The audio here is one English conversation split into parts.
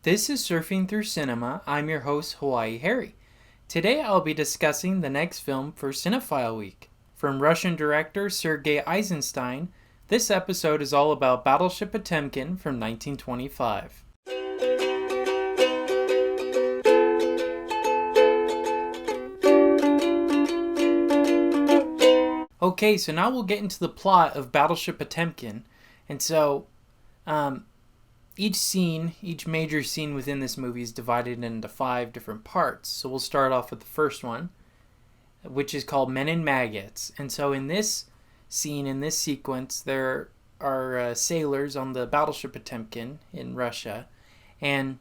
This is Surfing Through Cinema. I'm your host, Hawaii Harry. Today I'll be discussing the next film for Cinephile Week. From Russian director Sergei Eisenstein, this episode is all about Battleship Potemkin from 1925. Okay, so now we'll get into the plot of Battleship Potemkin. And so, each major scene within this movie is divided into 5 different parts. So we'll start off with the first one, which is called Men and Maggots. And so in this scene, in this sequence, there are sailors on the Battleship Potemkin in Russia. And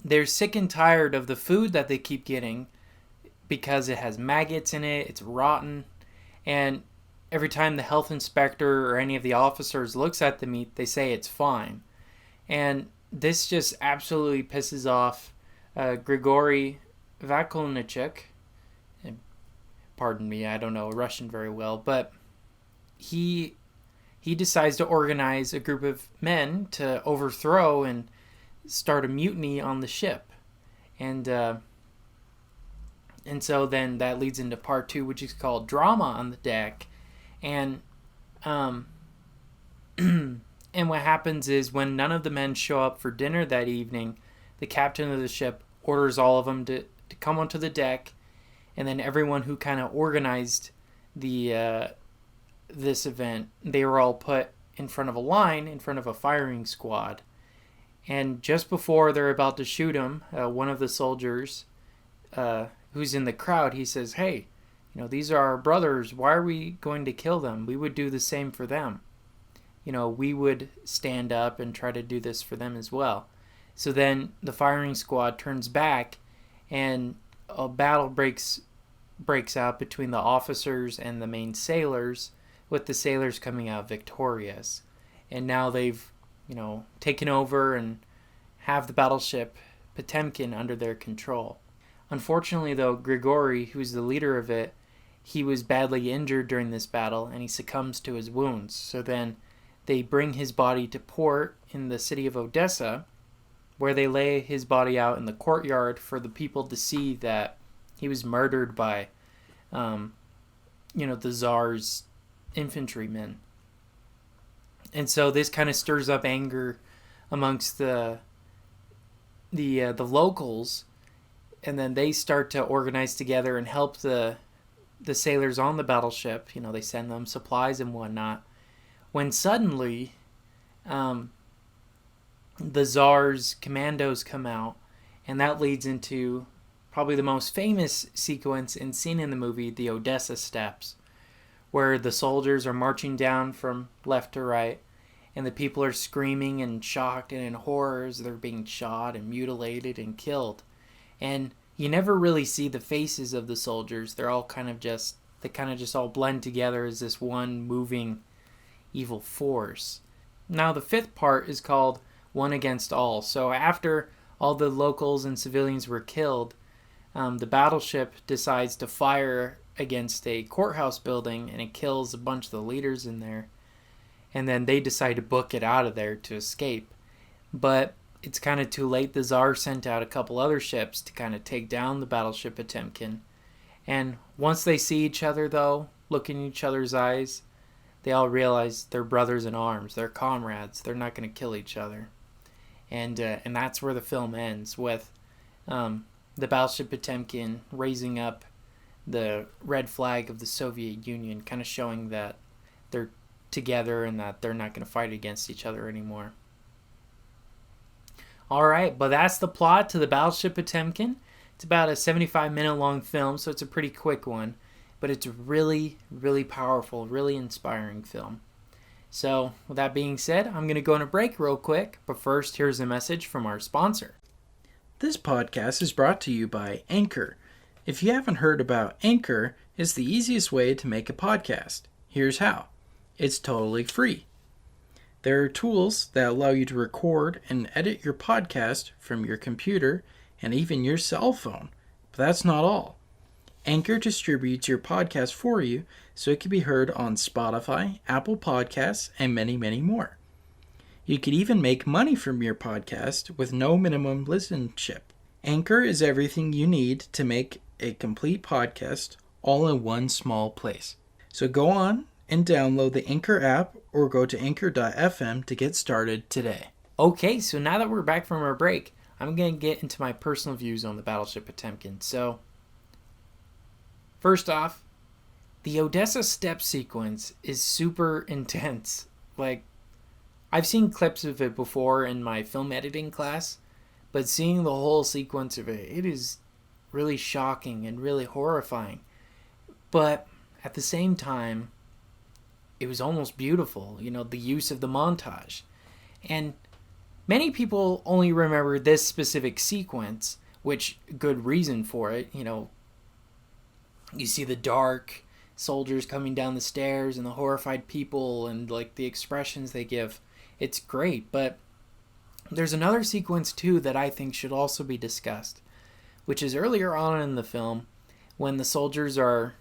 they're sick and tired of the food that they keep getting because it has maggots in it, it's rotten. And every time the health inspector or any of the officers looks at the meat, they say it's fine. And this just absolutely pisses off Grigory Vakulnichuk. Pardon me, I don't know Russian very well, but he decides to organize a group of men to overthrow and start a mutiny on the ship. And so then that leads into part 2, which is called Drama on the Deck. And and what happens is when none of the men show up for dinner that evening, the captain of the ship orders all of them to come onto the deck, and then everyone who kind of organized the this event, they were all put in front of a line, in front of a firing squad. And just before they're about to shoot him, one of the soldiers who's in the crowd, he says, "Hey, these are our brothers. Why are we going to kill them? We would do the same for them. We would stand up and try to do this for them as well." So then the firing squad turns back, and a battle breaks out between the officers and the main sailors, with the sailors coming out victorious. And now they've, taken over and have the Battleship Potemkin under their control. Unfortunately, though, Grigory, who's the leader of it, he was badly injured during this battle, and he succumbs to his wounds. So then they bring his body to port in the city of Odessa, where they lay his body out in the courtyard for the people to see that he was murdered by, the Tsar's infantrymen. And so this kind of stirs up anger amongst the locals, and then they start to organize together and help the sailors on the battleship. They send them supplies and whatnot. When suddenly, the Tsar's commandos come out, and that leads into probably the most famous sequence and scene in the movie, the Odessa Steps, where the soldiers are marching down from left to right, and the people are screaming and shocked and in horror as they're being shot and mutilated and killed. And you never really see the faces of the soldiers. They're all kind of just all blend together as this one moving evil force. Now the 5th part is called One Against All. So after all the locals and civilians were killed, the battleship decides to fire against a courthouse building, and it kills a bunch of the leaders in there. And then they decide to book it out of there to escape. But it's kind of too late. The Tsar sent out a couple other ships to kind of take down the Battleship Potemkin. And once they see each other, though, look in each other's eyes, they all realize they're brothers in arms, they're comrades, they're not going to kill each other. And that's where the film ends, with the Battleship Potemkin raising up the red flag of the Soviet Union, kind of showing that they're together and that they're not going to fight against each other anymore. Alright, but that's the plot to the Battleship Potemkin. It's about a 75-minute long film, so it's a pretty quick one. But it's a really, really powerful, really inspiring film. So, with that being said, I'm going to go on a break real quick. But first, here's a message from our sponsor. This podcast is brought to you by Anchor. If you haven't heard about Anchor, it's the easiest way to make a podcast. Here's how. It's totally free. There are tools that allow you to record and edit your podcast from your computer and even your cell phone. But that's not all. Anchor distributes your podcast for you so it can be heard on Spotify, Apple Podcasts, and many, many more. You could even make money from your podcast with no minimum listenership. Anchor is everything you need to make a complete podcast all in one small place. So go on and download the Anchor app or go to anchor.fm to get started today. Okay, so now that we're back from our break, I'm going to get into my personal views on the Battleship Potemkin. So, first off, the Odessa step sequence is super intense. Like, I've seen clips of it before in my film editing class, but seeing the whole sequence of it, it is really shocking and really horrifying. But at the same time, it was almost beautiful, the use of the montage. And many people only remember this specific sequence, which good reason for it. You see the dark soldiers coming down the stairs and the horrified people and like the expressions they give. It's great, but there's another sequence too that I think should also be discussed, which is earlier on in the film when the soldiers are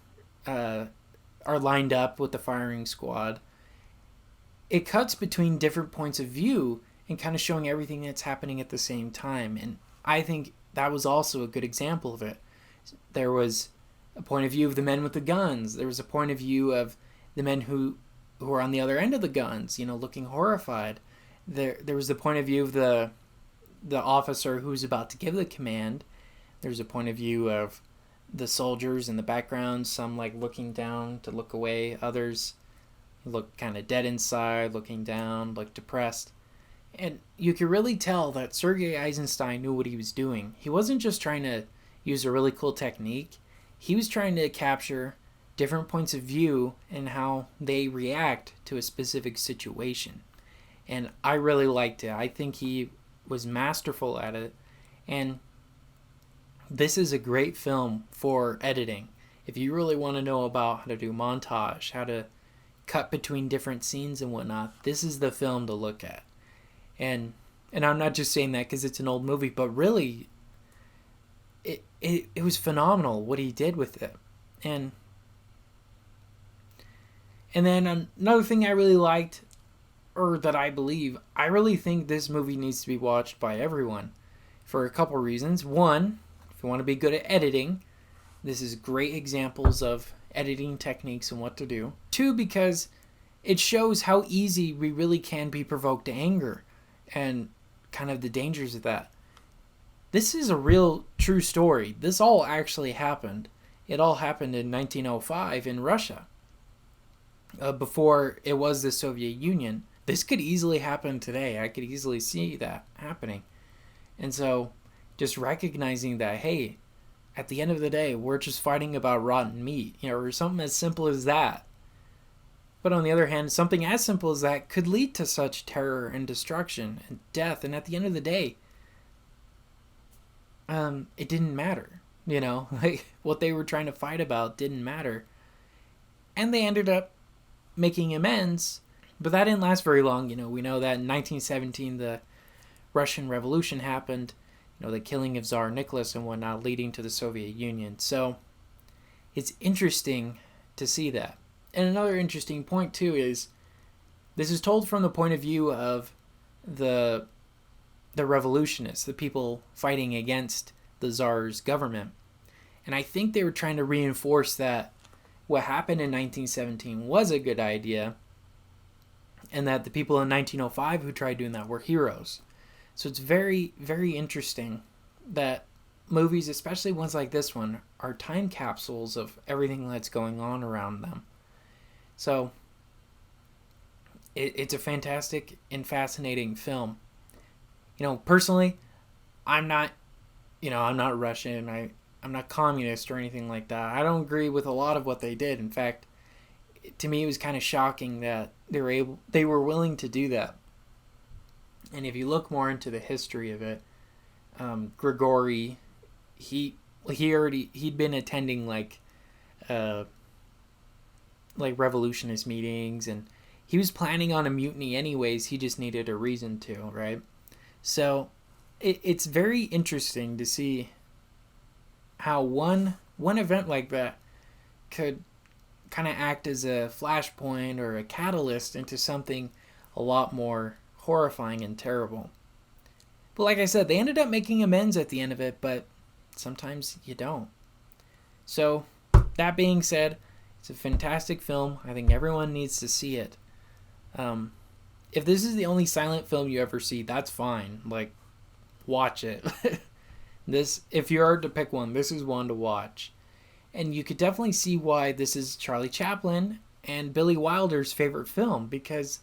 lined up with the firing squad. It cuts between different points of view and kind of showing everything that's happening at the same time. And I think that was also a good example of it. There was a point of view of the men with the guns. There was a point of view of the men who are on the other end of the guns, looking horrified. There was the point of view of the officer who's about to give the command. There's a point of view of the soldiers in the background, some like looking down to look away, others look kind of dead inside, looking down, like depressed. And you could really tell that Sergei Eisenstein knew what he was doing. He wasn't just trying to use a really cool technique. He was trying to capture different points of view and how they react to a specific situation. And I really liked it. I think he was masterful at it. And this is a great film for editing. If you really want to know about how to do montage, how to cut between different scenes and whatnot, this is the film to look at. And I'm not just saying that because it's an old movie, but really, it was phenomenal what he did with it. And then another thing I really liked, or that I really think this movie needs to be watched by everyone for a couple reasons. One, if you want to be good at editing, this is great examples of editing techniques and what to do. Two, because it shows how easy we really can be provoked to anger and kind of the dangers of that. This is a real true story. This all actually happened. It all happened in 1905 in Russia. Before it was the Soviet Union. This could easily happen today. I could easily see that happening. And so just recognizing that, hey, at the end of the day, we're just fighting about rotten meat, or something as simple as that. But on the other hand, something as simple as that could lead to such terror and destruction and death. And at the end of the day, it didn't matter. Like what they were trying to fight about didn't matter. And they ended up making amends, but that didn't last very long. We know that in 1917 the Russian Revolution happened, the killing of Tsar Nicholas and whatnot, leading to the Soviet Union. So it's interesting to see that. And another interesting point too is this is told from the point of view of the revolutionists, the people fighting against the Tsar's government. And I think they were trying to reinforce that what happened in 1917 was a good idea, and that the people in 1905 who tried doing that were heroes. So it's very, very interesting that movies, especially ones like this one, are time capsules of everything that's going on around them. So it's a fantastic and fascinating film. Personally, I'm not Russian. I'm not communist or anything like that. I don't agree with a lot of what they did. In fact, to me, it was kind of shocking that they were willing to do that. And if you look more into the history of it, Grigori, he'd been attending like revolutionist meetings, and he was planning on a mutiny anyways. He just needed a reason to, right? So it's very interesting to see how one event like that could kind of act as a flashpoint or a catalyst into something a lot more horrifying and terrible. But like I said, they ended up making amends at the end of it, but sometimes you don't. So, that being said, it's a fantastic film. I think everyone needs to see it. If this is the only silent film you ever see, that's fine. Like, watch it. If you are to pick one, this is one to watch. And you could definitely see why this is Charlie Chaplin and Billy Wilder's favorite film, because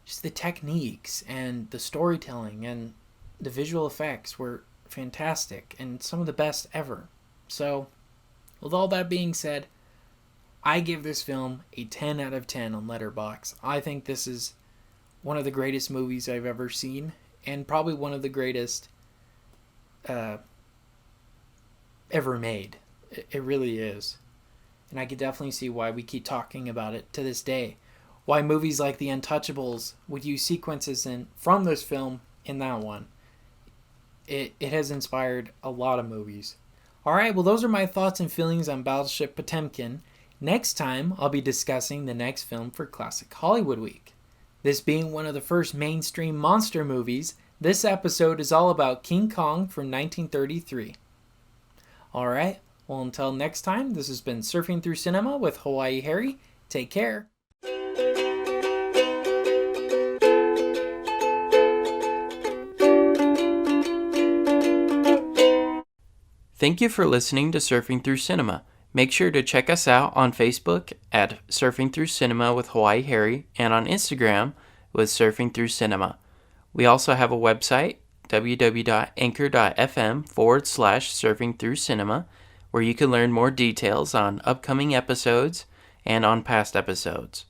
just the techniques and the storytelling and the visual effects were fantastic and some of the best ever. So, with all that being said, I give this film a 10 out of 10 on Letterboxd. I think this is one of the greatest movies I've ever seen, and probably one of the greatest ever made. It really is. And I could definitely see why we keep talking about it to this day. Why movies like The Untouchables would use sequences from this film in that one. It has inspired a lot of movies. Alright, well those are my thoughts and feelings on Battleship Potemkin. Next time, I'll be discussing the next film for Classic Hollywood Week. This being one of the first mainstream monster movies, this episode is all about King Kong from 1933. Alright, well until next time, this has been Surfing Through Cinema with Hawaii Harry. Take care. Thank you for listening to Surfing Through Cinema. Make sure to check us out on Facebook at Surfing Through Cinema with Hawaii Harry and on Instagram with Surfing Through Cinema. We also have a website, www.anchor.fm/Surfing Through Cinema, where you can learn more details on upcoming episodes and on past episodes.